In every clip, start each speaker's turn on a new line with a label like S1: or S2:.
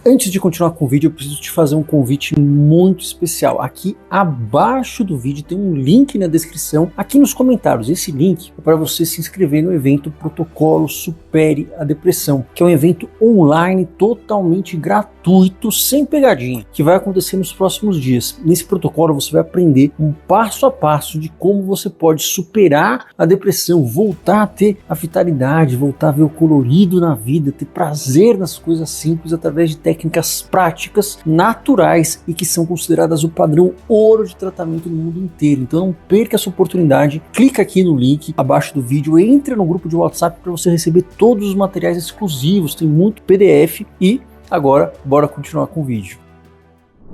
S1: Antes de continuar com o vídeo, eu preciso te fazer um convite muito especial. Aqui abaixo do vídeo tem um link na descrição, aqui nos comentários. Esse link é para você se inscrever no evento Protocolo Supere a Depressão, que é um evento online totalmente gratuito, sem pegadinha, que vai acontecer nos próximos dias. Nesse protocolo você vai aprender um passo a passo de como você pode superar a depressão, voltar a ter a vitalidade, voltar a ver o colorido na vida, ter prazer nas coisas simples através de técnicas práticas, naturais e que são consideradas o padrão ouro de tratamento no mundo inteiro. Então não perca essa oportunidade, clica aqui no link abaixo do vídeo, entre no grupo de WhatsApp para você receber todos os materiais exclusivos, tem muito PDF e agora bora continuar com o vídeo.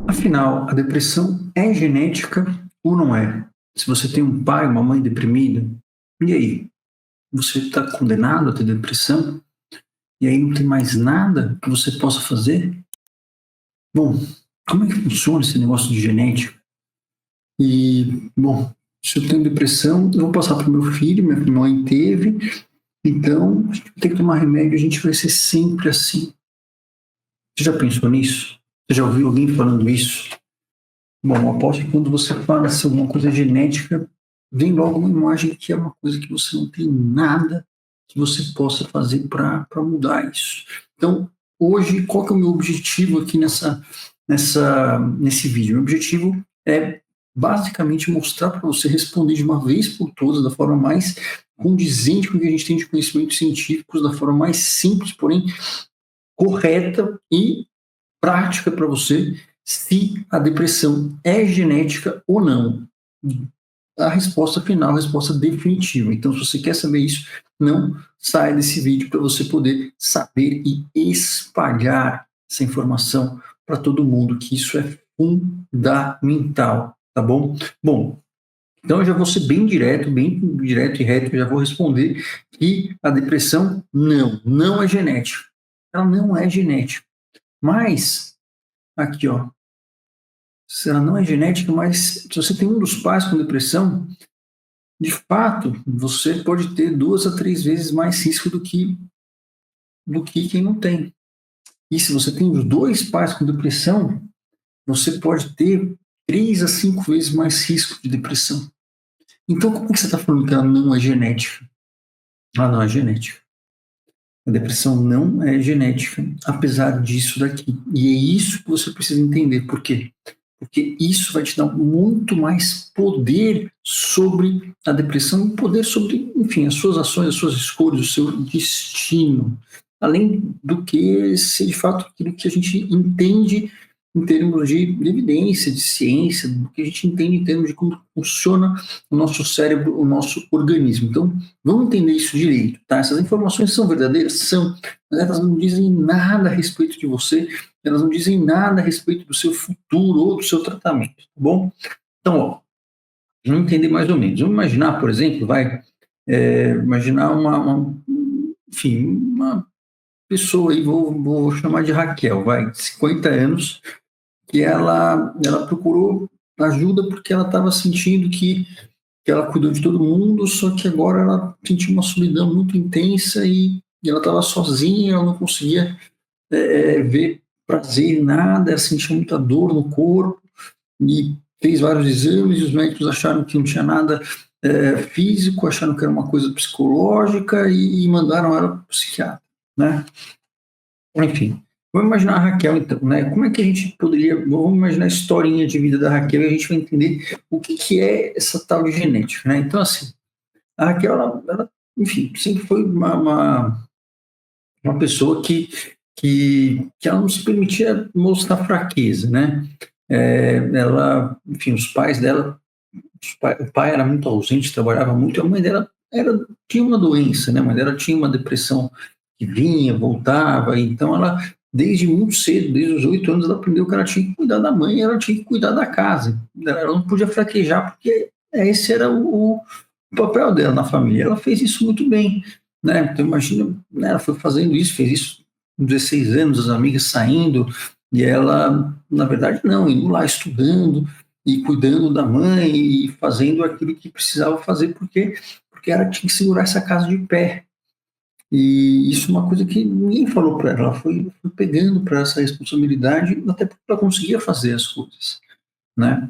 S1: Afinal, a depressão é genética ou não é? Se você tem um pai, uma mãe deprimida, e aí? Você está condenado a ter depressão? E aí não tem mais nada que você possa fazer? Bom, como é que funciona esse negócio de genética? E, bom, se eu tenho depressão, eu vou passar para o meu filho, minha mãe teve, então a gente tem que tomar remédio, a gente vai ser sempre assim. Você já pensou nisso? Você já ouviu alguém falando isso? Bom, eu aposto que quando você fala se alguma coisa é genética, vem logo uma imagem que é uma coisa que você não tem nada que você possa fazer para mudar isso. Então, hoje, qual que é o meu objetivo aqui nesse vídeo? O meu objetivo é basicamente mostrar para você responder de uma vez por todas, da forma mais condizente com o que a gente tem de conhecimentos científicos, da forma mais simples, porém correta e prática para você, se a depressão é genética ou não. A resposta final, a resposta definitiva. Então, se você quer saber isso, não saia desse vídeo para você poder saber e espalhar essa informação para todo mundo, que isso é fundamental, tá bom? Bom, então eu já vou ser bem direto e reto, eu já vou responder que a depressão não é genética. Ela não é genética. Mas, aqui ó, se ela não é genética, mas se você tem um dos pais com depressão, de fato, você pode ter 2 a 3 vezes mais risco do que quem não tem. E se você tem os 2 pais com depressão, você pode ter 3 a 5 vezes mais risco de depressão. Então, como que você está falando que ela não é genética? Ela não é genética. A depressão não é genética, apesar disso daqui. E é isso que você precisa entender. Por quê? Porque isso vai te dar muito mais poder sobre a depressão, poder sobre, enfim, as suas ações, as suas escolhas, o seu destino. Além do que ser, de fato, aquilo que a gente entende em termos de evidência, de ciência, do que a gente entende em termos de como funciona o nosso cérebro, o nosso organismo. Então, vamos entender isso direito, tá? Essas informações são verdadeiras? São, mas elas não dizem nada a respeito de você, elas não dizem nada a respeito do seu futuro ou do seu tratamento, tá bom? Então, ó, vamos entender mais ou menos. Vamos imaginar, por exemplo, imaginar enfim, uma pessoa aí, vou chamar de Raquel, 50 anos, que ela procurou ajuda porque ela estava sentindo que ela cuidou de todo mundo, só que agora ela sentiu uma solidão muito intensa e ela estava sozinha, ela não conseguia ver prazer em nada, ela sentia muita dor no corpo e fez vários exames e os médicos acharam que não tinha nada físico, acharam que era uma coisa psicológica e mandaram ela para o psiquiatra, né? Enfim, vamos imaginar a Raquel, então, né? Como é que a gente poderia... Vamos imaginar a historinha de vida da Raquel e a gente vai entender o que é essa tal de genética, né? Então, assim, a Raquel, ela enfim, sempre foi uma pessoa que ela não se permitia mostrar fraqueza, né? Ela, enfim, os pais dela... O pai era muito ausente, trabalhava muito, e a mãe dela tinha uma doença, né? A mãe dela tinha uma depressão que vinha, voltava, então ela, desde muito cedo, desde os 8 anos, ela aprendeu que ela tinha que cuidar da mãe, ela tinha que cuidar da casa, ela não podia fraquejar, porque esse era o papel dela na família, ela fez isso muito bem, né? Então imagina, né, ela foi fazendo isso, fez isso com 16 anos, as amigas saindo, e ela, na verdade, não, indo lá estudando, e cuidando da mãe, e fazendo aquilo que precisava fazer, porque ela tinha que segurar essa casa de pé. E isso é uma coisa que ninguém falou para ela. Ela foi pegando para essa responsabilidade, até porque ela conseguia fazer as coisas, né?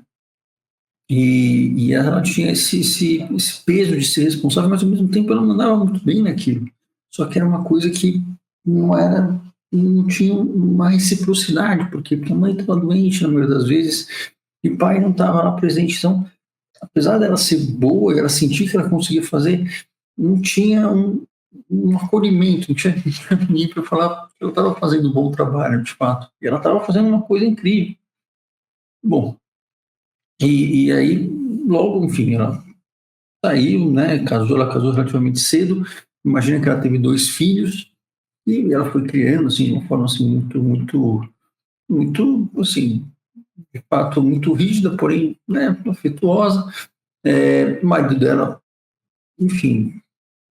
S1: E ela tinha esse peso de ser responsável, mas ao mesmo tempo ela mandava muito bem naquilo. Só que era uma coisa que não era, não tinha uma reciprocidade, porque a mãe estava doente na maioria das vezes e o pai não estava lá presente. Então, apesar dela ser boa, ela sentir que ela conseguia fazer, não tinha um acolhimento, não tinha ninguém para falar que eu estava fazendo um bom trabalho, de fato. E ela estava fazendo uma coisa incrível. Bom, e aí, logo, enfim, ela saiu, né, ela casou relativamente cedo, imagina que ela teve 2 filhos, e ela foi criando, assim, de uma forma, assim, muito, assim, de fato, muito rígida, porém, né, afetuosa. O marido dela, enfim,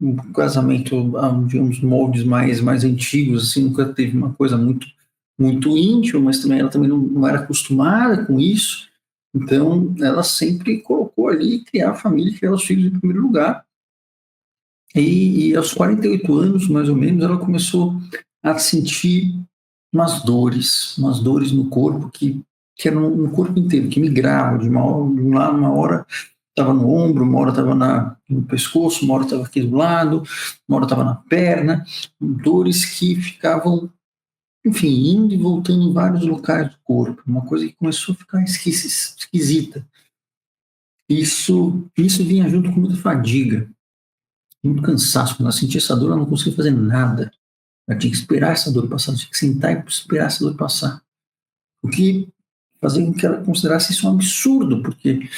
S1: um casamento, de uns moldes mais antigos, assim, nunca teve uma coisa muito íntima, mas também ela também não era acostumada com isso. Então, ela sempre colocou ali criar a família, criar os filhos em primeiro lugar. E aos 48 anos, mais ou menos, ela começou a sentir umas dores no corpo que eram no corpo inteiro, que migravam de um lado, uma hora estava no ombro, uma hora estava no pescoço, uma hora estava aqui do lado, uma hora estava na perna, dores que ficavam, enfim, indo e voltando em vários locais do corpo, uma coisa que começou a ficar esquisita. Isso vinha junto com muita fadiga, muito cansaço. Quando ela sentia essa dor, ela não conseguia fazer nada. Ela tinha que esperar essa dor passar, ela tinha que sentar e esperar essa dor passar. O que fazia com que ela considerasse isso um absurdo, porque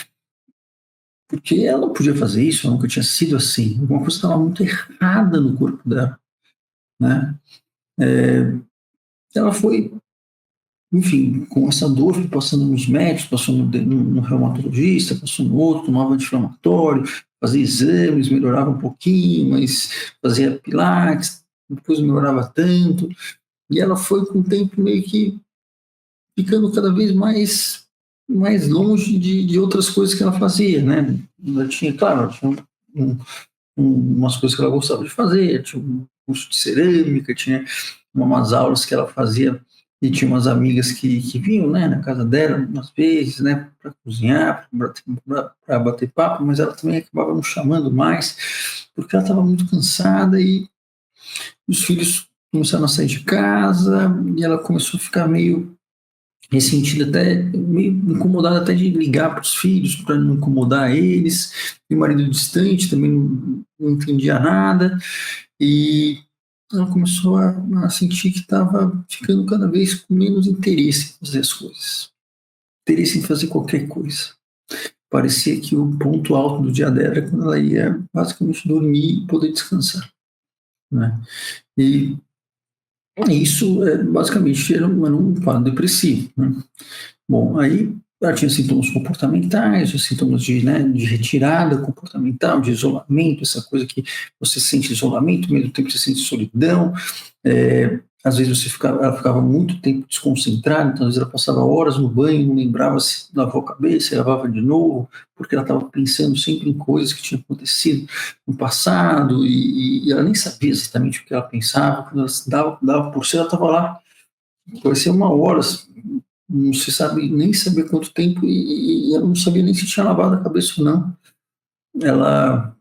S1: ela não podia fazer isso, ela nunca tinha sido assim. Alguma coisa estava muito errada no corpo dela, né? Ela foi, enfim, com essa dor, foi passando nos médicos, passou no reumatologista, passou no outro, tomava anti-inflamatório, fazia exames, melhorava um pouquinho, mas fazia pilates, depois não melhorava tanto. E ela foi com o tempo meio que ficando cada vez mais longe de outras coisas que ela fazia, né? Ela tinha, claro, ela tinha um, umas coisas que ela gostava de fazer, tinha um curso de cerâmica, tinha umas aulas que ela fazia e tinha umas amigas que vinham, né, na casa dela, umas vezes, né, para cozinhar, para bater papo, mas ela também acabava não chamando mais, porque ela estava muito cansada e os filhos começaram a sair de casa e ela começou a ficar meio ressentida, até meio incomodada até de ligar para os filhos para não incomodar eles. E o marido distante também não entendia nada e ela começou a sentir que estava ficando cada vez com menos interesse em fazer as coisas, interesse em fazer qualquer coisa. Parecia que o ponto alto do dia dela era quando ela ia basicamente dormir e poder descansar, né? E isso basicamente era um quadro depressivo, né? Bom, aí ela tinha sintomas comportamentais, os sintomas de retirada comportamental, de isolamento, essa coisa que você sente isolamento, ao mesmo tempo você sente solidão. Às vezes ela ficava muito tempo desconcentrada, então às vezes ela passava horas no banho, não lembrava se lavou a cabeça, lavava de novo, porque ela estava pensando sempre em coisas que tinham acontecido no passado, e ela nem sabia exatamente o que ela pensava. Quando ela dava por si, ela estava lá, parecia uma hora, não se sabe nem saber quanto tempo, e ela não sabia nem se tinha lavado a cabeça ou não. Ela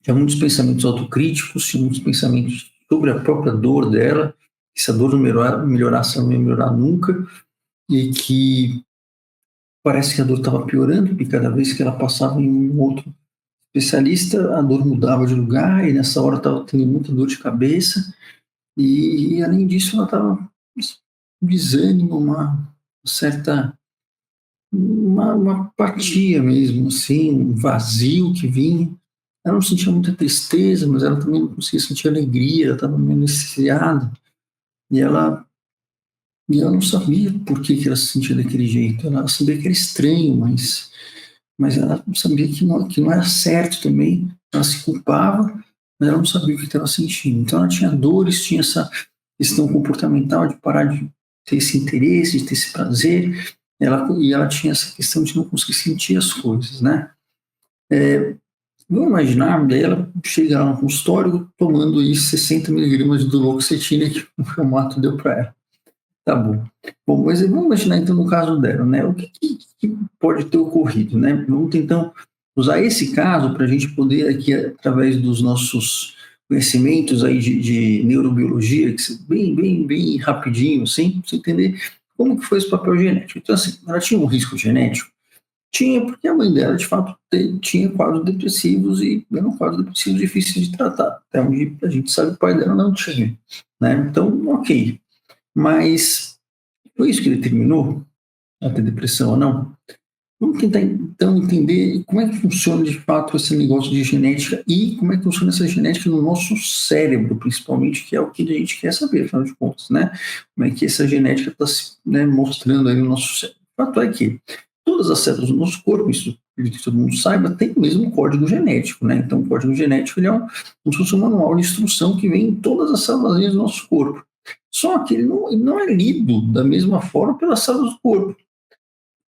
S1: tinha muitos pensamentos autocríticos, tinha muitos pensamentos sobre a própria dor dela, que se a dor não melhorasse, ela não ia melhorar nunca, e que parece que a dor estava piorando, porque cada vez que ela passava em um outro especialista, a dor mudava de lugar, e nessa hora estava tendo muita dor de cabeça, e além disso ela estava com desânimo, uma certa uma apatia mesmo, assim, um vazio que vinha. Ela não sentia muita tristeza, mas ela também não conseguia sentir alegria, ela estava meio anestesiada. E ela não sabia por que ela se sentia daquele jeito. Ela sabia que era estranho, mas ela não sabia que não era certo também. Ela se culpava, mas ela não sabia o que estava sentindo. Então ela tinha dores, tinha essa questão comportamental de parar de ter esse interesse, de ter esse prazer. E ela tinha essa questão de não conseguir sentir as coisas, né? Vamos imaginar, daí ela chega lá no consultório tomando aí 60 miligramas de duloxetina que o reumato deu para ela. Tá bom. Bom, mas vamos imaginar então no caso dela, né? O que pode ter ocorrido, né? Vamos então usar esse caso para a gente poder aqui, através dos nossos conhecimentos aí de neurobiologia, que bem rapidinho, assim, para você entender como que foi esse papel genético. Então, assim, ela tinha um risco genético? Tinha, porque a mãe dela, de fato, tinha quadros depressivos e eram quadros depressivos difíceis de tratar. Até onde a gente sabe, o pai dela não tinha, né? Então, ok. Mas foi isso que determinou a ter depressão ou não? Vamos tentar, então, entender como é que funciona, de fato, esse negócio de genética e como é que funciona essa genética no nosso cérebro, principalmente, que é o que a gente quer saber, afinal de contas, né? Como é que essa genética está se, né, mostrando aí no nosso cérebro. O fato é que todas as células do nosso corpo, isso que todo mundo saiba, tem o mesmo código genético, né? Então, o código genético ele é como se fosse um manual de instrução que vem em todas as células do nosso corpo. Só que ele não é lido da mesma forma pelas células do corpo.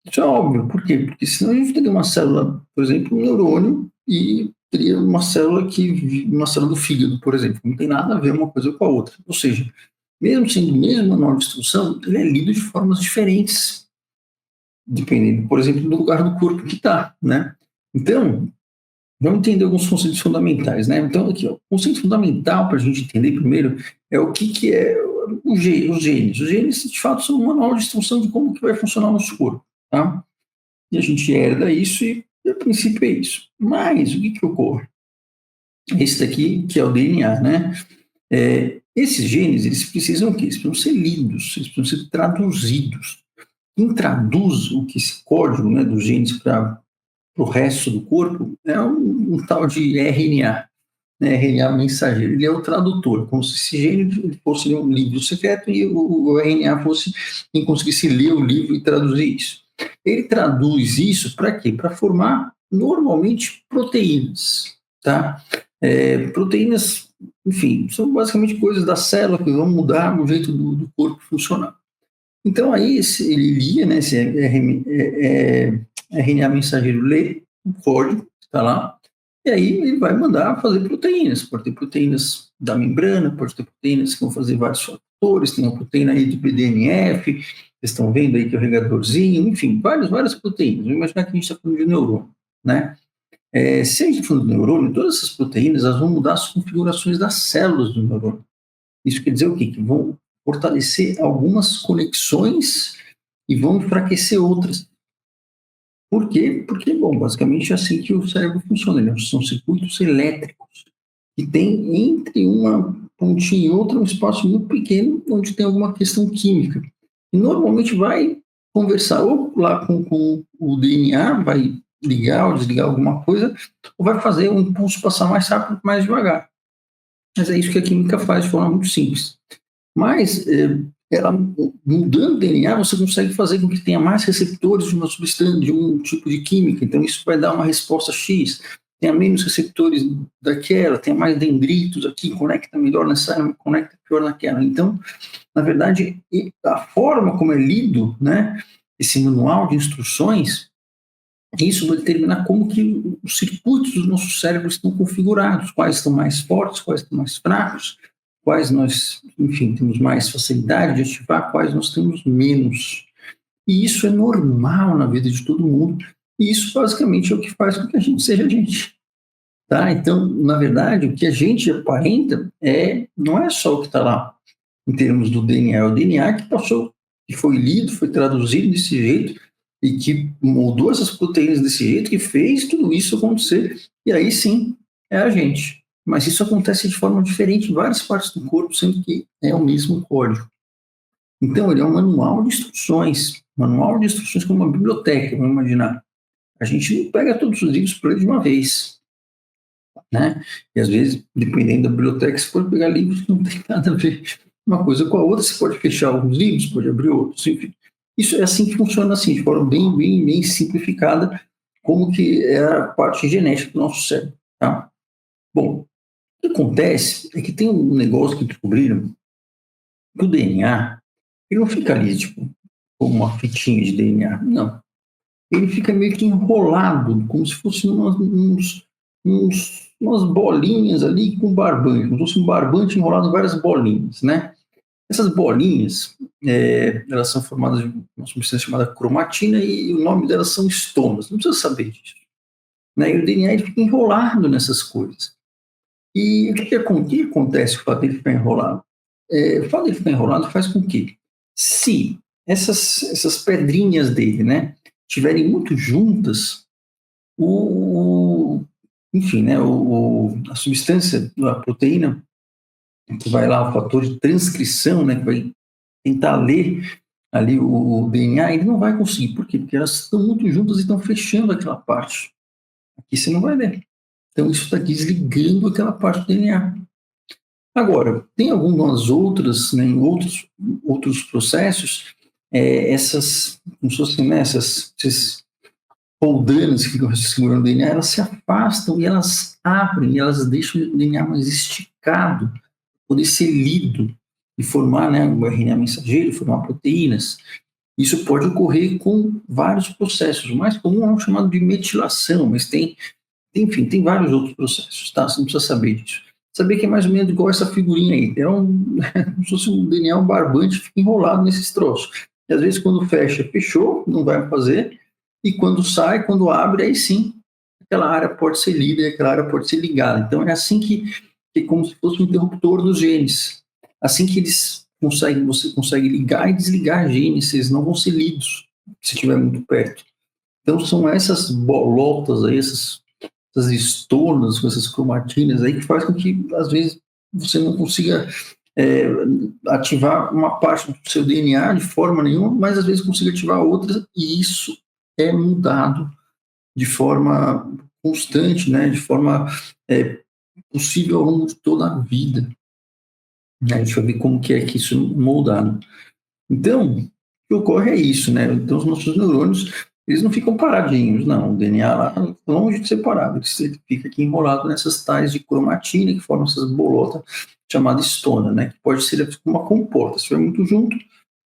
S1: Isso é óbvio. Por quê? Porque senão a gente teria uma célula, por exemplo, um neurônio, e teria uma célula uma célula do fígado, por exemplo. Não tem nada a ver uma coisa com a outra. Ou seja, mesmo sendo o mesmo manual de instrução, ele é lido de formas diferentes, dependendo, por exemplo, do lugar do corpo que está, né? Então, vamos entender alguns conceitos fundamentais, né? Então, aqui, ó, o conceito fundamental para a gente entender primeiro é o que é os genes. Os genes, de fato, são um manual de instrução de como que vai funcionar o nosso corpo, tá? E a gente herda isso e, a princípio, é isso. Mas, o que ocorre? Esse daqui, que é o DNA, né? Esses genes, eles precisam o quê? Eles precisam ser lidos, eles precisam ser traduzidos. Quem traduz o que esse código, né, dos genes para o resto do corpo é um tal de RNA, né, RNA mensageiro. Ele é o tradutor, como se esse gene fosse um livro secreto e o RNA fosse quem conseguisse ler o livro e traduzir isso. Ele traduz isso para quê? Para formar, normalmente, proteínas, tá? Proteínas, enfim, são basicamente coisas da célula que vão mudar o jeito do corpo funcionar. Então, aí, ele lia, né, esse RNA mensageiro lê o código que está lá, e aí ele vai mandar fazer proteínas. Pode ter proteínas da membrana, pode ter proteínas que vão fazer vários fatores, tem uma proteína aí de BDNF, vocês estão vendo aí que é o regadorzinho, enfim, várias proteínas. Vamos imaginar que a gente está falando de neurônio, né? Se a gente está falando de neurônio, todas essas proteínas elas vão mudar as configurações das células do neurônio. Isso quer dizer o quê? Que vão fortalecer algumas conexões e vão enfraquecer outras. Por quê? Porque, bom, basicamente é assim que o cérebro funciona. Né? São circuitos elétricos que tem entre uma pontinha e outra um espaço muito pequeno onde tem alguma questão química. E normalmente vai conversar ou lá com o DNA, vai ligar ou desligar alguma coisa, ou vai fazer o impulso passar mais rápido, mais devagar. Mas é isso que a química faz de forma muito simples. Mas, ela, mudando o DNA, você consegue fazer com que tenha mais receptores de uma substância, de um tipo de química. Então, isso vai dar uma resposta X. Tenha menos receptores daquela, tenha mais dendritos aqui, conecta melhor nessa, conecta pior naquela. Então, na verdade, a forma como é lido, né, esse manual de instruções, isso vai determinar como que os circuitos do nosso cérebro estão configurados, quais estão mais fortes, quais estão mais fracos, quais nós, enfim, temos mais facilidade de ativar, quais nós temos menos. E isso é normal na vida de todo mundo, e isso basicamente é o que faz com que a gente seja a gente. Tá? Então, na verdade, o que a gente aparenta não é só o que está lá em termos do DNA, é o DNA que passou, que foi lido, foi traduzido desse jeito, e que moldou essas proteínas desse jeito, que fez tudo isso acontecer, e aí sim é a gente. Mas isso acontece de forma diferente em várias partes do corpo, sendo que é o mesmo código. Então, ele é um manual de instruções como uma biblioteca, vamos imaginar. A gente não pega todos os livros por ele de uma vez, né? E às vezes, dependendo da biblioteca, você pode pegar livros que não tem nada a ver uma coisa com a outra, você pode fechar alguns livros, pode abrir outros, enfim. Isso é assim que funciona, assim, de forma bem simplificada, como que é a parte genética do nosso cérebro, tá? Bom, o que acontece é que tem um negócio que descobriram, que o DNA, ele não fica ali, tipo, como uma fitinha de DNA, não. Ele fica meio que enrolado, como se fosse umas bolinhas ali com barbante, como se fosse um barbante enrolado em várias bolinhas, né? Essas bolinhas, elas são formadas de uma substância chamada cromatina e o nome delas são estomas. Não precisa saber disso, né? E o DNA ele fica enrolado nessas coisas. E o que acontece com o fato dele ficar enrolado? O fato dele ficar enrolado faz com que, se essas pedrinhas dele, né, estiverem muito juntas, enfim, né, a substância, a proteína, que vai lá, o fator de transcrição, né, que vai tentar ler ali o DNA, ele não vai conseguir. Por quê? Porque elas estão muito juntas e estão fechando aquela parte. Aqui você não vai ver. Então, isso está desligando aquela parte do DNA. Agora, tem algumas outras, né, em outros processos, essas, como se fossem, né, esses foldanas que ficam segurando o DNA, elas se afastam e elas abrem, e elas deixam o DNA mais esticado, poder ser lido e formar, né, um RNA mensageiro, formar proteínas. Isso pode ocorrer com vários processos. O mais comum é um chamado de metilação, mas enfim, tem vários outros processos, tá? Você não precisa saber disso. Saber que é mais ou menos igual essa figurinha aí. É como se fosse um DNA, um barbante, fica enrolado nesses troços. E às vezes quando fecha, fechou, não vai fazer. E quando sai, quando abre, aí sim, aquela área pode ser lida e aquela área pode ser ligada. Então é assim que é como se fosse um interruptor dos genes. Assim que você consegue ligar e desligar genes, eles não vão ser lidos se estiver muito perto. Então são essas bolotas aí, essas estonas, com essas cromatinas aí, que faz com que, às vezes, você não consiga ativar uma parte do seu DNA de forma nenhuma, mas às vezes consiga ativar outra, e isso é mudado de forma constante, né, de forma possível ao longo de toda a vida. A gente vai ver como que é que isso é moldado. Então, o que ocorre é isso, né? Então, os nossos neurônios, eles não ficam paradinhos, não. O DNA lá, longe de ser parado, ele fica aqui enrolado nessas tais de cromatina, que formam essas bolotas chamadas estona, né? Que pode ser uma comporta. Se estiver muito junto,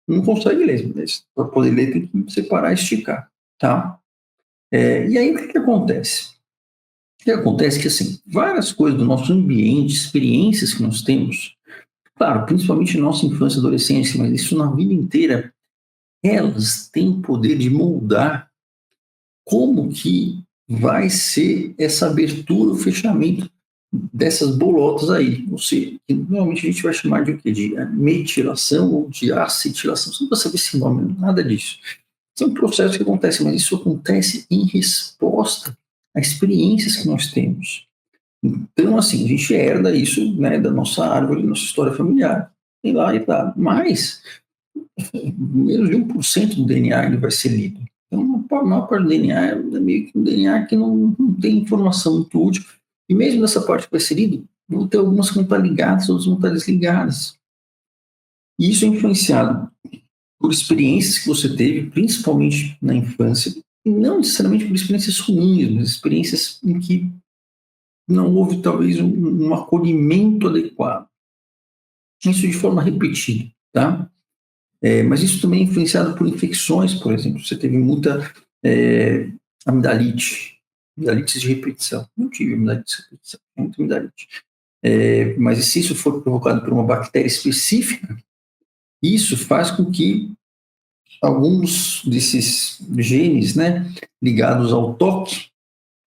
S1: não consegue ler. Para poder ler, tem que separar e esticar, tá? E aí, o que acontece? O que acontece é que, assim, várias coisas do nosso ambiente, experiências que nós temos, claro, principalmente na nossa infância e adolescência, mas isso na vida inteira, elas têm o poder de moldar como que vai ser essa abertura, o fechamento dessas bolotas aí. Ou seja, que normalmente a gente vai chamar de o quê? De metilação ou de acetilação. Você não precisa saber esse nome, nada disso. São processos que acontecem, mas isso acontece em resposta a experiências que nós temos. Então, assim, a gente herda isso, né, da nossa árvore, da nossa história familiar. E lá e tá. Mas menos de 1% do DNA ele vai ser lido. Então, a maior parte do DNA é meio que um DNA que não tem informação muito útil. E mesmo nessa parte que vai ser lido, vão ter algumas que vão estar ligadas, outras vão estar desligadas. E isso é influenciado por experiências que você teve, principalmente na infância, e não necessariamente por experiências ruins, mas experiências em que não houve talvez um acolhimento adequado. Isso de forma repetida, tá? Mas isso também é influenciado por infecções, por exemplo. Você teve muita amidalite, amidalites de repetição. Não tive amidalite de repetição, muita amidalite. Mas se isso for provocado por uma bactéria específica, isso faz com que alguns desses genes, né, ligados ao toque,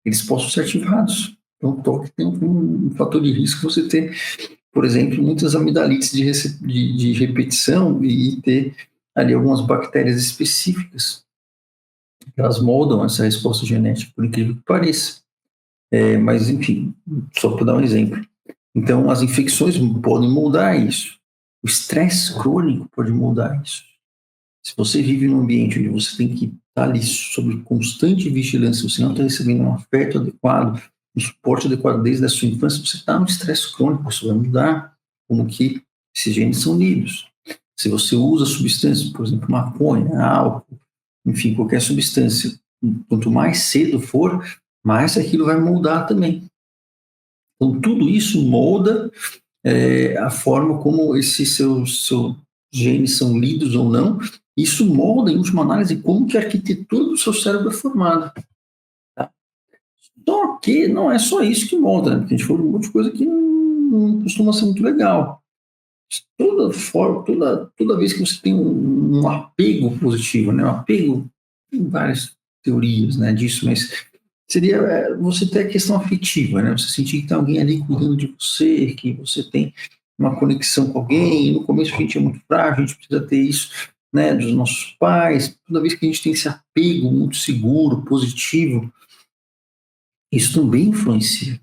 S1: eles possam ser ativados. Então, o toque tem um fator de risco você ter, por exemplo, muitas amidalites de repetição e ter ali algumas bactérias específicas que elas moldam essa resposta genética, por incrível que pareça. Mas, enfim, só para dar um exemplo. Então, as infecções podem moldar isso. O estresse crônico pode moldar isso. Se você vive num ambiente onde você tem que estar ali sob constante vigilância, você não está recebendo um afeto adequado, um suporte adequado desde a sua infância, você está no estresse crônico, isso vai mudar como que esses genes são lidos. Se você usa substâncias, por exemplo, maconha, álcool, enfim, qualquer substância, quanto mais cedo for, mais aquilo vai moldar também. Então, tudo isso molda a forma como esses seus genes são lidos ou não. Isso molda, em última análise, como que a arquitetura do seu cérebro é formada. Tá? Só que não é só isso que molda, né? Porque a gente falou de um monte de coisa que não costuma ser muito legal. Toda vez que você tem um apego positivo, né? Um apego, tem várias teorias, né, disso, mas seria você ter a questão afetiva, né? Você sentir que tem alguém ali cuidando de você, que você tem uma conexão com alguém. No começo a gente é muito frágil, a gente precisa ter isso, né, dos nossos pais. Toda vez que a gente tem esse apego muito seguro, positivo, isso também influencia.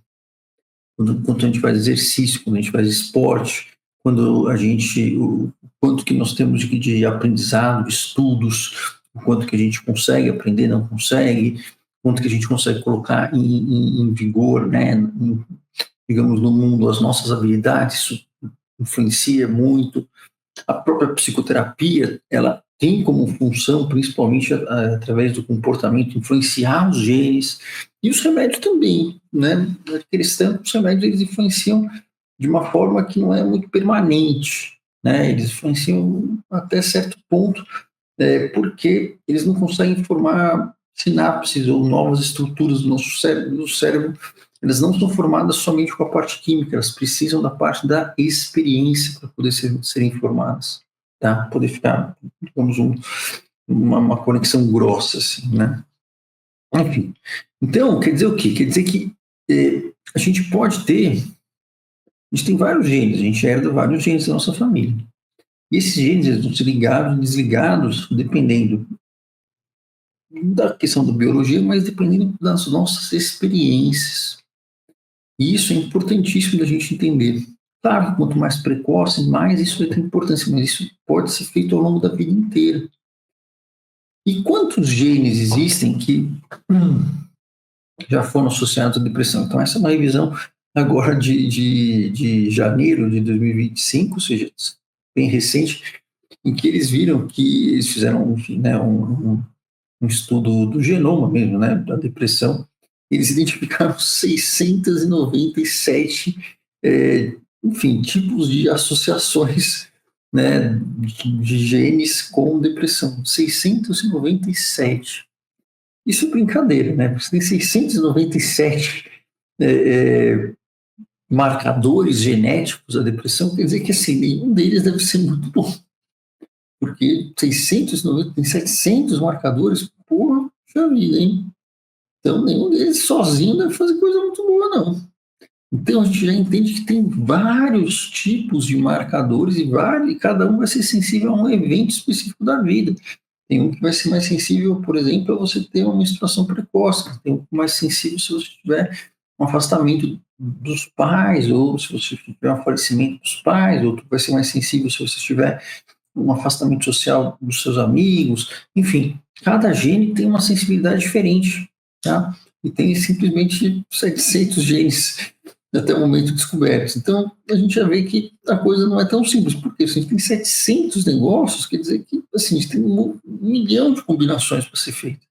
S1: Quando a gente faz exercício, quando a gente faz esporte, quando a gente, o quanto que nós temos de aprendizado, de estudos, o quanto que a gente consegue aprender, não consegue, quanto que a gente consegue colocar em vigor, né, digamos, no mundo, as nossas habilidades, isso influencia muito. A própria psicoterapia, ela tem como função, principalmente através do comportamento, influenciar os genes, e os remédios também, né? Aqueles tantos remédios, eles influenciam de uma forma que não é muito permanente, né? Eles influenciam até certo ponto, porque eles não conseguem formar sinapses ou novas estruturas do nosso cérebro. Do cérebro, elas não são formadas somente com a parte química, elas precisam da parte da experiência para poder serem formadas, tá? Poder ficar, digamos, uma conexão grossa, assim, né? Enfim. Então, quer dizer o quê? Quer dizer que a gente pode ter, a gente tem vários genes, a gente herda vários genes da nossa família. E esses genes, eles vão ser ligados e desligados dependendo da questão da biologia, mas dependendo das nossas experiências. E isso é importantíssimo da gente entender. Claro que quanto mais precoce, mais isso vai ter importância, mas isso pode ser feito ao longo da vida inteira. E quantos genes existem que já foram associados à depressão? Então, essa é uma revisão agora de janeiro de 2025, ou seja, bem recente, em que eles viram que eles fizeram, enfim, né, um estudo do genoma mesmo, né, da depressão. Eles identificaram 697, enfim, tipos de associações, né, de genes com depressão. 697. Isso é brincadeira, né? Você tem 697 é, é, marcadores genéticos da depressão, quer dizer que assim, nenhum deles deve ser muito bom. Porque 690, tem 700 marcadores, poxa vida, hein? Então, nenhum deles sozinho deve fazer coisa muito boa, não. Então, a gente já entende que tem vários tipos de marcadores e cada um vai ser sensível a um evento específico da vida. Tem um que vai ser mais sensível, por exemplo, a você ter uma menstruação precoce. Tem um mais sensível se você tiver um afastamento dos pais, ou se você tiver um falecimento dos pais. Outro vai ser mais sensível se você tiver um afastamento social dos seus amigos. Enfim, cada gene tem uma sensibilidade diferente, tá? E tem simplesmente 700 genes até o momento descobertos. Então, a gente já vê que a coisa não é tão simples, porque se a gente tem 700 negócios, quer dizer que assim, a gente tem um milhão de combinações para ser feito.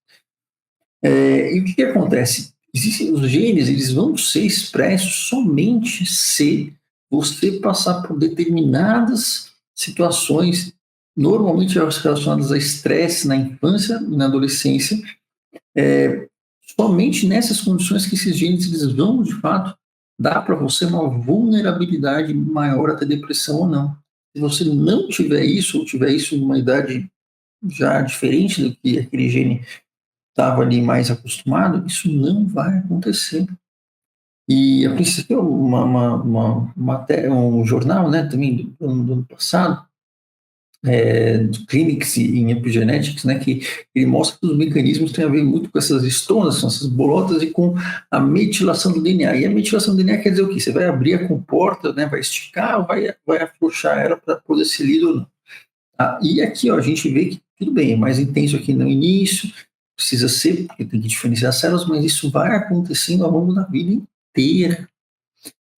S1: E o que acontece? Existem os genes, eles vão ser expressos somente se você passar por determinadas situações, normalmente relacionadas a estresse na infância e na adolescência. Somente nessas condições que esses genes eles vão, de fato, dar para você uma vulnerabilidade maior a ter depressão ou não. Se você não tiver isso, ou tiver isso em uma idade já diferente do que aquele gene estava ali mais acostumado, isso não vai acontecer. E a princípio, um jornal, né, também do ano passado, do Clinics em Epigenetics, né, que ele mostra que os mecanismos têm a ver muito com essas estonas, essas bolotas, e com a metilação do DNA. E a metilação do DNA quer dizer o quê? Você vai abrir a comporta, né, vai esticar ou vai afrouxar ela para poder ser lido ou não. E aqui, ó, a gente vê que tudo bem, é mais intenso aqui no início, precisa ser, porque tem que diferenciar as células, mas isso vai acontecendo ao longo da vida inteira.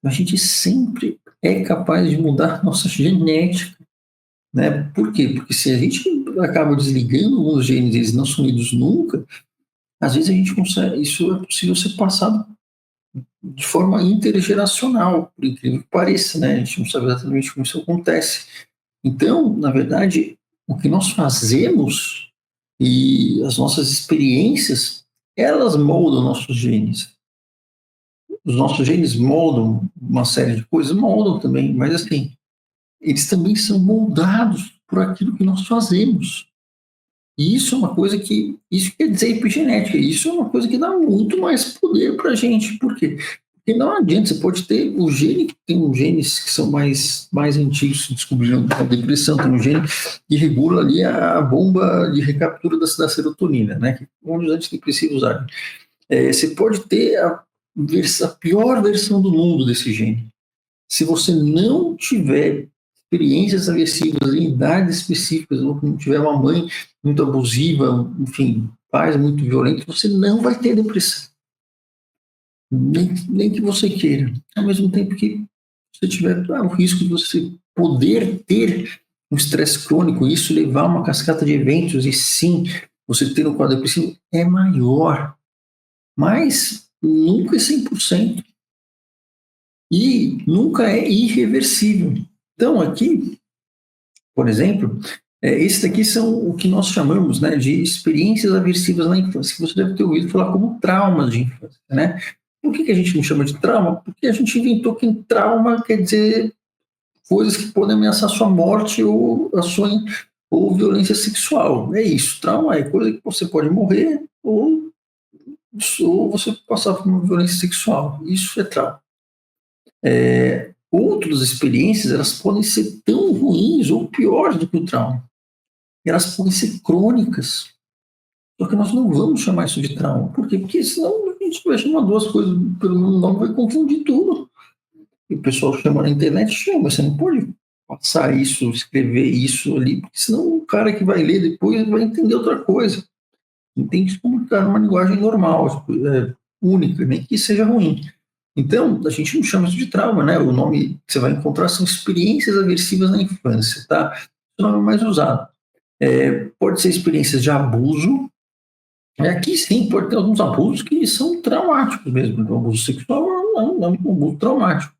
S1: A gente sempre é capaz de mudar a nossa genética, né? Por quê? Porque se a gente acaba desligando alguns genes, eles não são lidos nunca, às vezes a gente consegue, isso é possível ser passado de forma intergeracional, por incrível que pareça, né? A gente não sabe exatamente como isso acontece. Então, na verdade, o que nós fazemos e as nossas experiências, elas moldam nossos genes. os nossos genes moldam uma série de coisas, moldam também, mas assim, eles também são moldados por aquilo que nós fazemos. E isso é uma coisa que, isso quer dizer epigenética, isso é uma coisa que dá muito mais poder para a gente. Por quê? Porque não adianta, você pode ter o gene, tem genes que são mais antigos, que descobriram a depressão, tem um gene que regula ali a bomba de recaptura da serotonina, né? Que onde os antidepressivos agem. Você pode ter a pior versão do mundo desse gene. Se você não tiver experiências aversivas em idades específicas, ou não tiver uma mãe muito abusiva, enfim, pais muito violentos, você não vai ter depressão. Nem que você queira. Ao mesmo tempo que você tiver o risco de você poder ter um estresse crônico, isso levar a uma cascata de eventos, e sim, você ter um quadro depressivo é maior. Mas nunca é 100%. E nunca é irreversível. Então, aqui, por exemplo, esses daqui são o que nós chamamos, né, de experiências aversivas na infância, que você deve ter ouvido falar como traumas de infância, né? Por que a gente não chama de trauma? Porque a gente inventou que trauma quer dizer coisas que podem ameaçar a sua morte ou violência sexual. É isso. Trauma é coisa que você pode morrer ou você passar por uma violência sexual. Isso é trauma. Outras experiências, elas podem ser tão ruins ou piores do que o trauma. Elas podem ser crônicas. Só que nós não vamos chamar isso de trauma. Por quê? Porque senão a gente vai chamar duas coisas pelo mesmo nome, vai confundir tudo. E o pessoal chama na internet, chama, você não pode passar isso, escrever isso ali, porque senão o cara que vai ler depois vai entender outra coisa. Não tem que se comunicar numa linguagem normal, única, nem que seja ruim. Então, a gente não chama isso de trauma, né? O nome que você vai encontrar são experiências aversivas na infância, tá? O nome mais usado. Pode ser experiências de abuso. Aqui sim, pode ter alguns abusos que são traumáticos mesmo. O abuso sexual é um abuso traumático.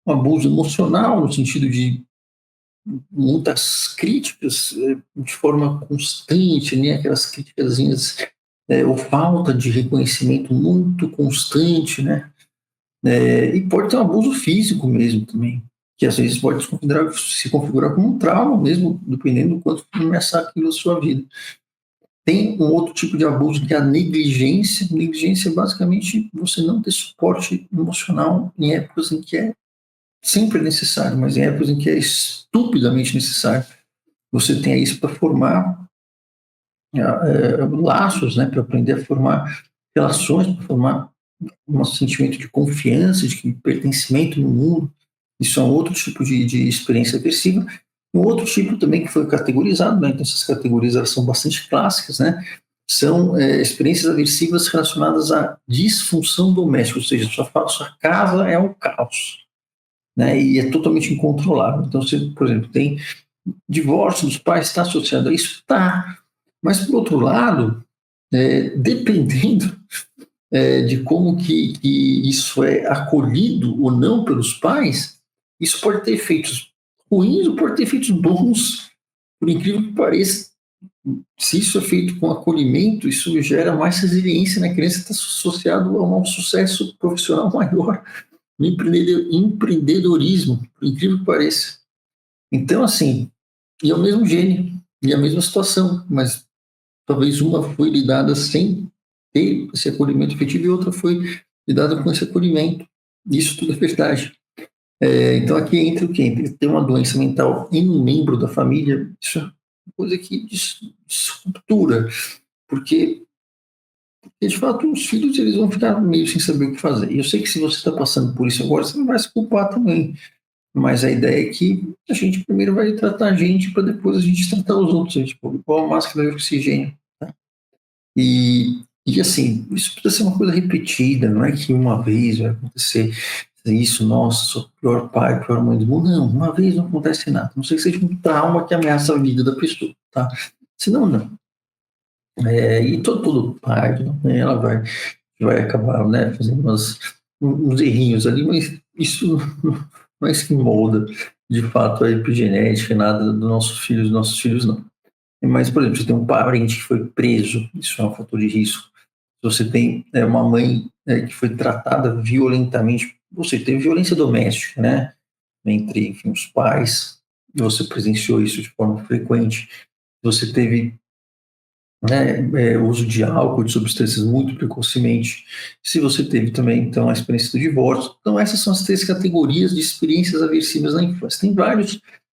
S1: Um abuso emocional, no sentido de muitas críticas de forma constante, né? Aquelas críticas, ou falta de reconhecimento muito constante, né? E pode ter um abuso físico mesmo também, que às vezes pode se configurar como um trauma mesmo, dependendo do quanto começar aquilo na sua vida. Tem um outro tipo de abuso que é a negligência. Negligência é basicamente você não ter suporte emocional em épocas em que é sempre necessário, mas em épocas em que é estupidamente necessário. Você tem isso para formar laços, né, para aprender a formar relações, para formar um sentimento de confiança, de pertencimento no mundo. Isso é um outro tipo de experiência aversiva. Um outro tipo também que foi categorizado, né? Então essas categorias elas são bastante clássicas, né? São experiências aversivas relacionadas à disfunção doméstica, ou seja, sua casa é um caos, né? E é totalmente incontrolável. Então, você, por exemplo, tem divórcio dos pais, está associado a isso? Tá. Mas, por outro lado, dependendo de como que isso é acolhido ou não pelos pais, isso pode ter efeitos ruins ou pode ter efeitos bons. Por incrível que pareça, se isso é feito com acolhimento, isso gera mais resiliência na criança, está associado a um sucesso profissional maior no empreendedorismo, por incrível que pareça. Então, assim, e é o mesmo gene, e a mesma situação, mas talvez uma foi lidada sem ter esse acolhimento efetivo e outra foi lidada com esse acolhimento. Isso tudo é verdade. Então aqui entra o quê? Tem uma doença mental em um membro da família, isso é uma coisa que disruptura, porque de fato os filhos eles vão ficar meio sem saber o que fazer. E eu sei que se você está passando por isso agora, você não vai se culpar também. Mas a ideia é que a gente primeiro vai tratar a gente para depois a gente tratar os outros, tipo, igual a máscara de oxigênio. Tá? E assim, isso precisa ser uma coisa repetida, não é que uma vez vai acontecer isso, nossa, sou o pior pai, pior mãe do mundo. Não, uma vez não acontece nada. Não sei que seja um trauma que ameaça a vida da pessoa, tá? Senão, não. E todo pai, toda mãe, ela vai acabar, né, fazendo uns errinhos ali, mas isso não é isso que molda, de fato, a epigenética, nada dos nossos filhos, não. Mas, por exemplo, você tem um parente que foi preso, isso é um fator de risco. Se você tem uma mãe que foi tratada violentamente, você teve violência doméstica, né, entre, enfim, os pais, você presenciou isso de forma frequente, você teve, né, uso de álcool, de substâncias muito precocemente, se você teve também, então, a experiência do divórcio. Então, essas são as 3 categorias de experiências aversivas na infância.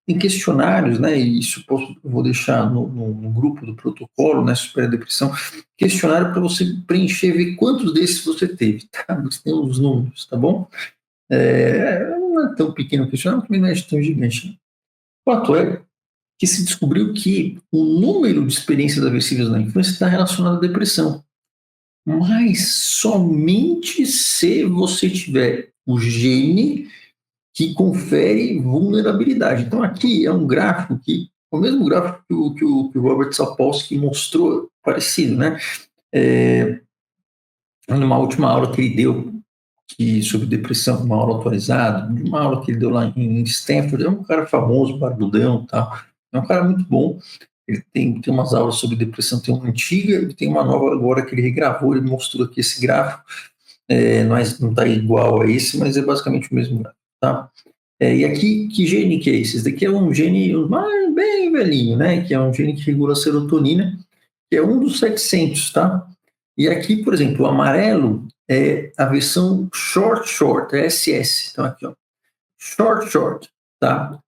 S1: Tem questionários, né, e isso eu vou deixar no grupo do protocolo, né, Supera a Depressão, questionário para você preencher, ver quantos desses você teve, tá? Você tem os números, tá bom? Não é tão pequeno o questionário, também não é tão gigante. O fato é que se descobriu que o número de experiências aversivas na infância está relacionado à depressão. Mas somente se você tiver o gene que confere vulnerabilidade. Então, aqui é um gráfico o mesmo gráfico que o Robert Sapolsky mostrou, parecido, né? Numa última aula que ele deu sobre depressão, uma aula atualizada, uma aula que ele deu lá em Stanford, é um cara famoso, barbudão e tal, é um cara muito bom. Ele tem umas aulas sobre depressão, tem uma antiga e tem uma nova agora que ele regravou, ele mostrou aqui esse gráfico, não está igual a esse, mas é basicamente o mesmo gráfico, tá? E aqui, que gene que é esse? Esse daqui é um gene bem velhinho, né? Que é um gene que regula a serotonina, que é um dos 700, tá? E aqui, por exemplo, o amarelo é a versão short, é SS. Então aqui, ó, short, tá?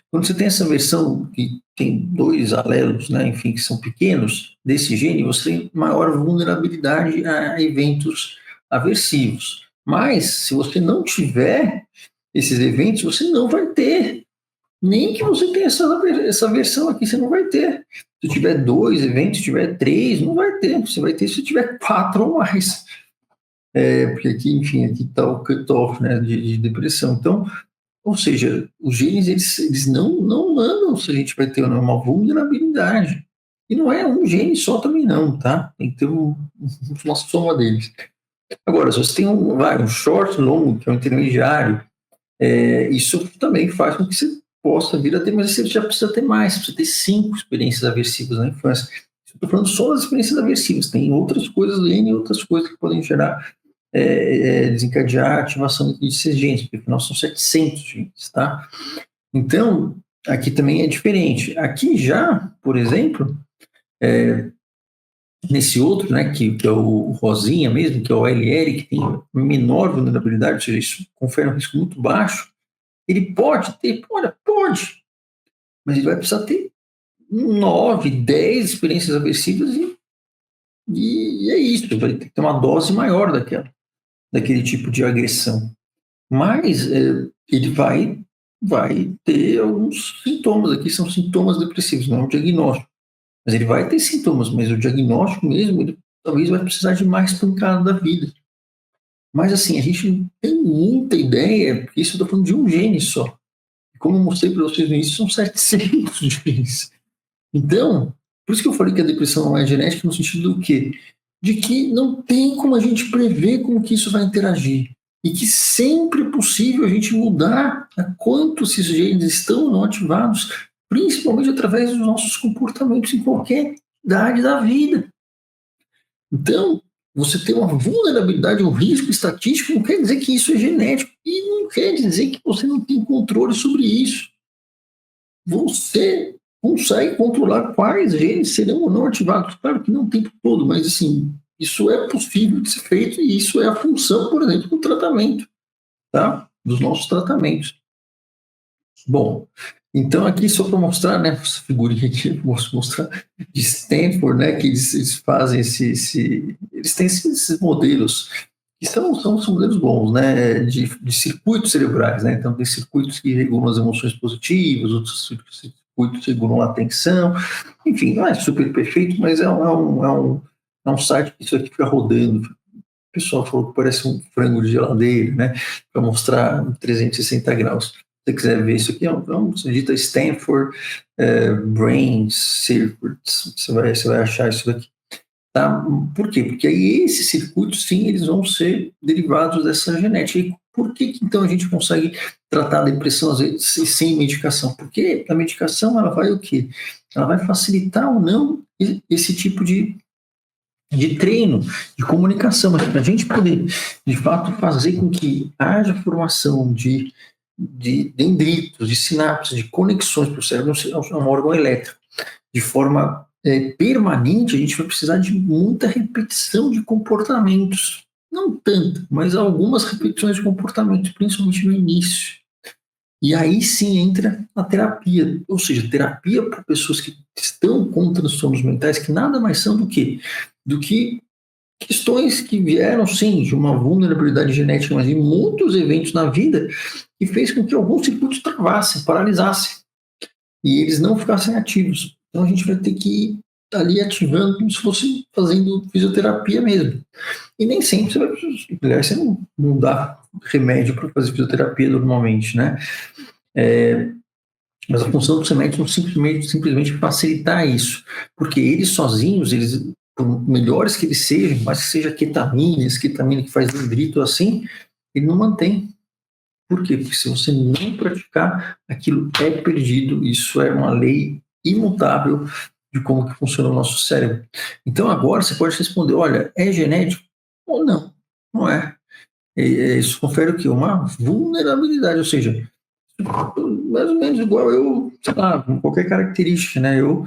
S1: Quando você tem essa versão que tem 2 alelos, né, enfim, que são pequenos, desse gene, você tem maior vulnerabilidade a eventos aversivos. Mas, se você não tiver esses eventos, você não vai ter. Nem que você tenha essa versão aqui, você não vai ter. Se tiver 2 eventos, se tiver 3, não vai ter. Você vai ter se tiver 4 ou mais. Porque aqui, enfim, aqui está o cutoff, né, de depressão. Então, ou seja, os genes, eles não mandam se a gente vai ter uma vulnerabilidade. E não é um gene só também não, tá? Tem que ter uma soma deles. Agora, se você tem um short, longo, que é um intermediário, isso também faz com que você possa vir a ter, mas você já precisa ter mais, você precisa ter 5 experiências aversivas na infância. Estou falando só das experiências aversivas, tem outras coisas, N outras coisas que podem gerar, desencadear a ativação desses genes, porque afinal são 700 genes, tá? Então, aqui também é diferente. Aqui já, por exemplo, nesse outro, né, que é o rosinha mesmo, que é o LL, que tem menor vulnerabilidade, ou seja, isso confere um risco muito baixo, ele pode ter, pode, mas ele vai precisar ter 9, 10 experiências aversivas e é isso, vai ter que ter uma dose maior daquele tipo de agressão. Mas ele vai ter alguns sintomas aqui, são sintomas depressivos, não é um diagnóstico. Mas ele vai ter sintomas, mas o diagnóstico mesmo, ele talvez vai precisar de mais pancada da vida. Mas assim, a gente não tem muita ideia, porque isso eu estou falando de um gene só. Como eu mostrei para vocês no início, são 700 genes. Então, por isso que eu falei que a depressão não é genética, no sentido do quê? De que não tem como a gente prever como que isso vai interagir. E que sempre é possível a gente mudar a quanto esses genes estão ou não ativados, principalmente através dos nossos comportamentos em qualquer idade da vida. Então, você ter uma vulnerabilidade, um risco estatístico, não quer dizer que isso é genético. E não quer dizer que você não tem controle sobre isso. Você consegue controlar quais genes serão ou não ativados. Claro que não o tempo todo, mas assim, isso é possível de ser feito e isso é a função, por exemplo, do tratamento, tá? Dos nossos tratamentos. Bom, então aqui só para mostrar, né, essa figurinha aqui, posso mostrar de Stanford, né, que eles fazem eles têm esses modelos que são modelos bons, né, de circuitos cerebrais, né, então tem circuitos que regulam as emoções positivas, outros circuitos que regulam a atenção, enfim, não é super perfeito, mas é um site que isso aqui fica rodando. O pessoal falou que parece um frango de geladeira, né, para mostrar 360 graus. Se você quiser ver isso aqui, você digita Stanford Brain Circuits, você vai achar isso daqui. Tá? Por quê? Porque aí esses circuitos, sim, eles vão ser derivados dessa genética. E por que então a gente consegue tratar a depressão às vezes sem medicação? Porque a medicação, ela vai o quê? Ela vai facilitar ou não esse tipo de de treino, de comunicação, mas para a gente poder, de fato, fazer com que haja formação de dendritos, de sinapses, de conexões para o cérebro, é um órgão elétrico, de forma permanente, a gente vai precisar de muita repetição de comportamentos. Não tanto, mas algumas repetições de comportamentos, principalmente no início. E aí sim entra a terapia, ou seja, terapia para pessoas que estão com transtornos mentais, que nada mais são do que questões que vieram, sim, de uma vulnerabilidade genética, mas em muitos eventos na vida, que fez com que alguns circuitos travassem, paralisassem, e eles não ficassem ativos. Então a gente vai ter que ir ali ativando como se fosse fazendo fisioterapia mesmo. E nem sempre você não dá remédio para fazer fisioterapia normalmente, né? Mas a função dos remédios é simplesmente facilitar isso, porque eles sozinhos, por melhores que eles sejam, mas que seja ketamina que faz dendrito assim, ele não mantém. Por quê? Porque se você não praticar, aquilo é perdido, isso é uma lei imutável de como que funciona o nosso cérebro. Então agora você pode responder, olha, é genético ou não? Não é. Isso confere o quê? Uma vulnerabilidade, ou seja, mais ou menos igual eu, sei lá, com qualquer característica, né? Eu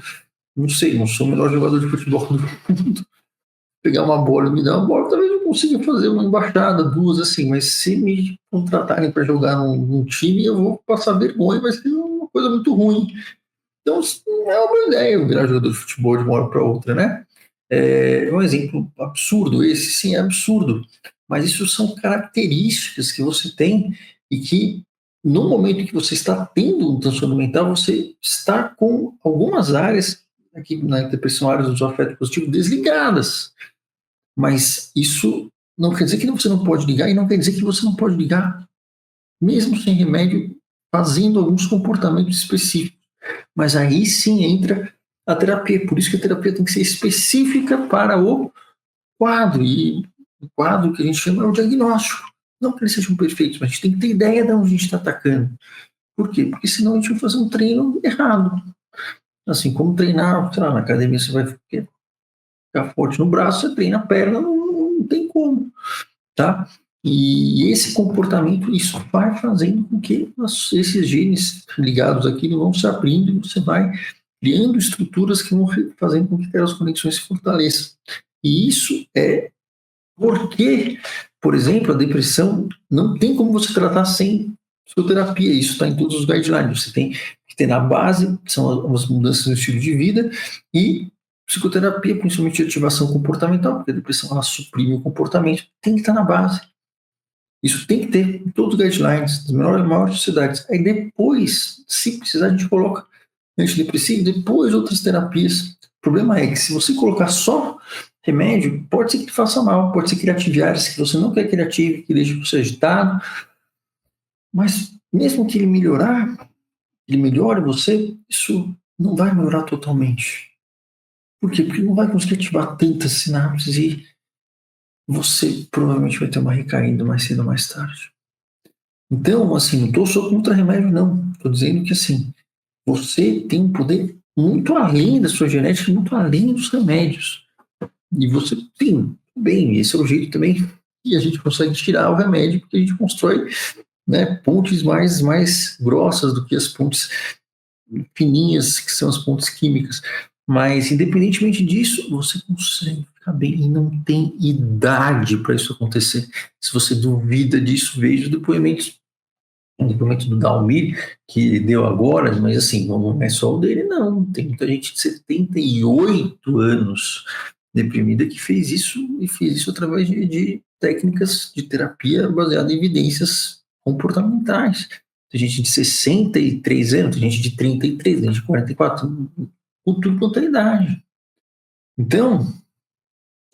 S1: não sei, não sou o melhor jogador de futebol do mundo. Pegar uma bola e me dar uma bola, talvez eu consiga fazer uma embaixada, duas, assim, mas se me contratarem para jogar num time, eu vou passar vergonha, vai ser uma coisa muito ruim. Então, não é uma boa ideia eu virar jogador de futebol de uma hora para outra, né? É um exemplo absurdo esse, sim, é absurdo. Mas isso são características que você tem e que, no momento que você está tendo um transtorno mental, você está com algumas áreas, aqui na depressão, áreas do afeto positivo, desligadas. Mas isso não quer dizer que você não pode ligar e não quer dizer que você não pode ligar, mesmo sem remédio, fazendo alguns comportamentos específicos. Mas aí sim entra a terapia. Por isso que a terapia tem que ser específica para o quadro. E o quadro que a gente chama é o diagnóstico. Não que eles sejam perfeitos, mas a gente tem que ter ideia de onde a gente está atacando. Por quê? Porque senão a gente vai fazer um treino errado. Assim, como treinar, sei lá, na academia você vai ficar forte no braço, você treina a perna, não tem como, tá? E esse comportamento, isso vai fazendo com que esses genes ligados aqui vão se abrindo e você vai criando estruturas que vão fazendo com que aquelas conexões se fortaleçam. E isso é porque, por exemplo, a depressão não tem como você tratar sem psicoterapia. Isso está em todos os guidelines. Você tem que ter na base, que são as mudanças no estilo de vida, e psicoterapia, principalmente de ativação comportamental, porque a depressão ela suprime o comportamento, tem que estar na base. Isso tem que ter em todos os guidelines, das maiores sociedades. Aí depois, se precisar, a gente coloca antidepressivo, depois outras terapias. O problema é que se você colocar só remédio, pode ser que ele faça mal, pode ser que ele ative áreas que você não quer que ele ative, que deixe você agitado, mas mesmo que ele melhore você, isso não vai melhorar totalmente. Por quê? Porque não vai conseguir ativar tantas sinapses e você provavelmente vai ter uma recaída mais cedo ou mais tarde. Então, assim, não estou só contra remédio, não. Estou dizendo que, assim, você tem um poder muito além da sua genética, muito além dos remédios. E você, sim, bem, esse é o jeito também que a gente consegue tirar o remédio, porque a gente constrói, né, pontes mais grossas do que as pontes fininhas, que são as pontes químicas. Mas, independentemente disso, você consegue ficar bem e não tem idade para isso acontecer. Se você duvida disso, veja o depoimento do Dalmir, que deu agora, mas assim, não é só o dele, não. Tem muita gente de 78 anos deprimida que fez isso e fez isso através de técnicas de terapia baseada em evidências comportamentais. Tem gente de 63 anos, tem gente de 33, tem gente de 44, com tudo quanto é idade. Então,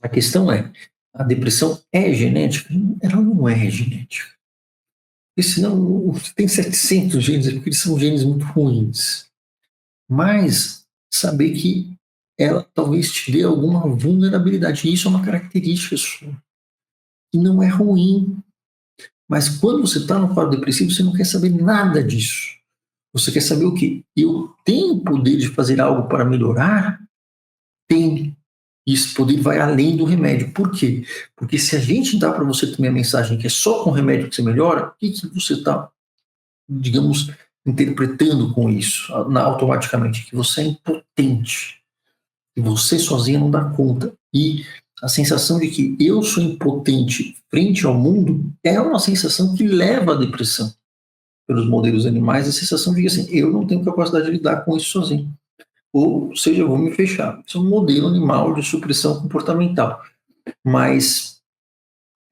S1: a questão é, a depressão é genética? Ela não é genética. Porque senão, se tem 700 genes, é porque eles são genes muito ruins. Mas saber que ela talvez te dê alguma vulnerabilidade. E isso é uma característica sua. E não é ruim. Mas quando você está no quadro depressivo, você não quer saber nada disso. Você quer saber o quê? Eu tenho o poder de fazer algo para melhorar? Tem. E esse poder vai além do remédio. Por quê? Porque se a gente dá para você também a mensagem que é só com remédio que você melhora, o que você está, digamos, interpretando com isso automaticamente? Que você é impotente, que você sozinho não dá conta. E a sensação de que eu sou impotente frente ao mundo é uma sensação que leva à depressão. Pelos modelos animais, a sensação de que assim, eu não tenho capacidade de lidar com isso sozinho. Ou seja, eu vou me fechar. Isso é um modelo animal de supressão comportamental. Mas,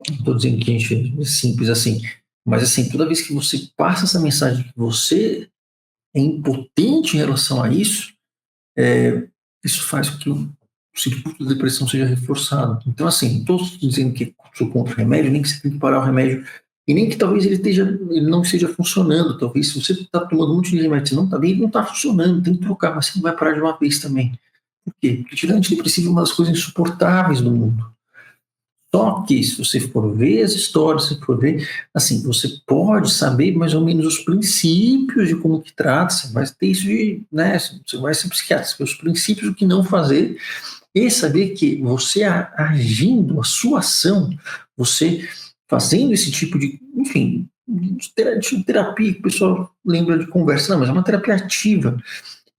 S1: não estou dizendo que a gente é simples assim, mas assim, toda vez que você passa essa mensagem que você é impotente em relação a isso, isso faz com que o circuito da depressão seja reforçado. Então, assim, não estou dizendo que sou contra o remédio, nem que você tem que parar o remédio, e nem que talvez ele não esteja funcionando. Talvez se você está tomando um monte de remédio, você não está bem, ele não está funcionando, tem que trocar, mas você não vai parar de uma vez também. Por quê? Porque tirar antidepressivo é uma das coisas insuportáveis do mundo. Só que, se você for ver as histórias, se for ver, assim, você pode saber mais ou menos os princípios de como que trata, você vai ter isso de, né, você vai ser psiquiatra, você os princípios do que não fazer, e saber que você agindo, a sua ação, você fazendo esse tipo de, enfim, de terapia, que o pessoal lembra de conversa, não, mas é uma terapia ativa.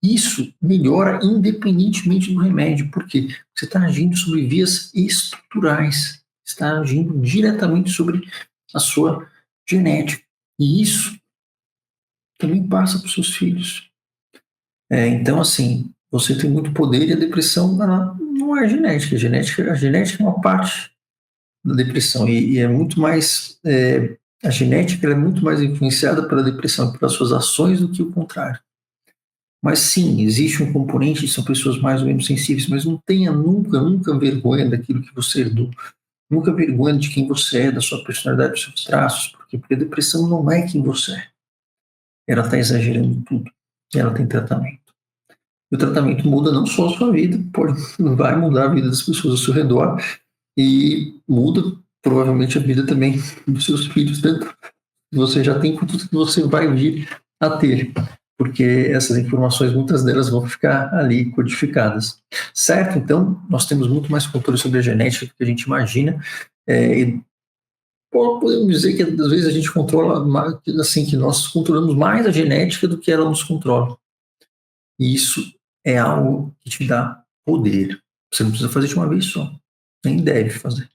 S1: Isso melhora independentemente do remédio. Por quê? Porque você está agindo sobre vias estruturais, está agindo diretamente sobre a sua genética. E isso também passa para os seus filhos. Então, assim, você tem muito poder e a depressão não é genética. A genética é uma parte da depressão e é muito mais. A genética é muito mais influenciada pela depressão, pelas suas ações, do que o contrário. Mas sim, existe um componente, são pessoas mais ou menos sensíveis, mas não tenha nunca vergonha daquilo que você herdou. Nunca vergonha de quem você é, da sua personalidade, dos seus traços, porque a depressão não é quem você é. Ela está exagerando tudo. E ela tem tratamento. E o tratamento muda não só a sua vida, vai mudar a vida das pessoas ao seu redor e muda provavelmente a vida também dos seus filhos, tanto que você já tem quanto que você vai vir a ter, porque essas informações, muitas delas vão ficar ali codificadas, certo? Então, nós temos muito mais controle sobre a genética do que a gente imagina, e podemos dizer que às vezes a gente controla, assim, que nós controlamos mais a genética do que ela nos controla. E isso é algo que te dá poder. Você não precisa fazer de uma vez só, nem deve fazer,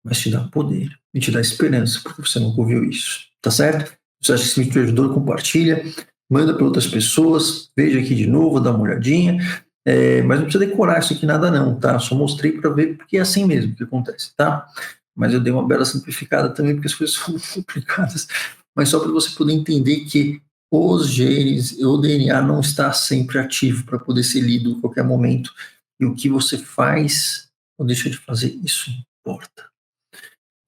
S1: mas te dá poder e te dá esperança, porque você nunca ouviu isso, tá certo? Se você acha que esse vídeo te ajudou, compartilha, manda para outras pessoas, veja aqui de novo, dá uma olhadinha, mas não precisa decorar isso aqui nada não, tá? Só mostrei para ver porque é assim mesmo que acontece, tá? Mas eu dei uma bela simplificada também, porque as coisas são muito complicadas, mas só para você poder entender que os genes, o DNA não está sempre ativo para poder ser lido a qualquer momento, e o que você faz ou deixa de fazer, isso importa.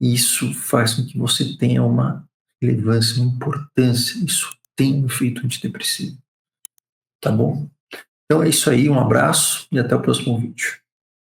S1: Isso faz com que você tenha uma relevância, uma importância. Isso tem um efeito antidepressivo. Tá bom? Então é isso aí, um abraço e até o próximo vídeo.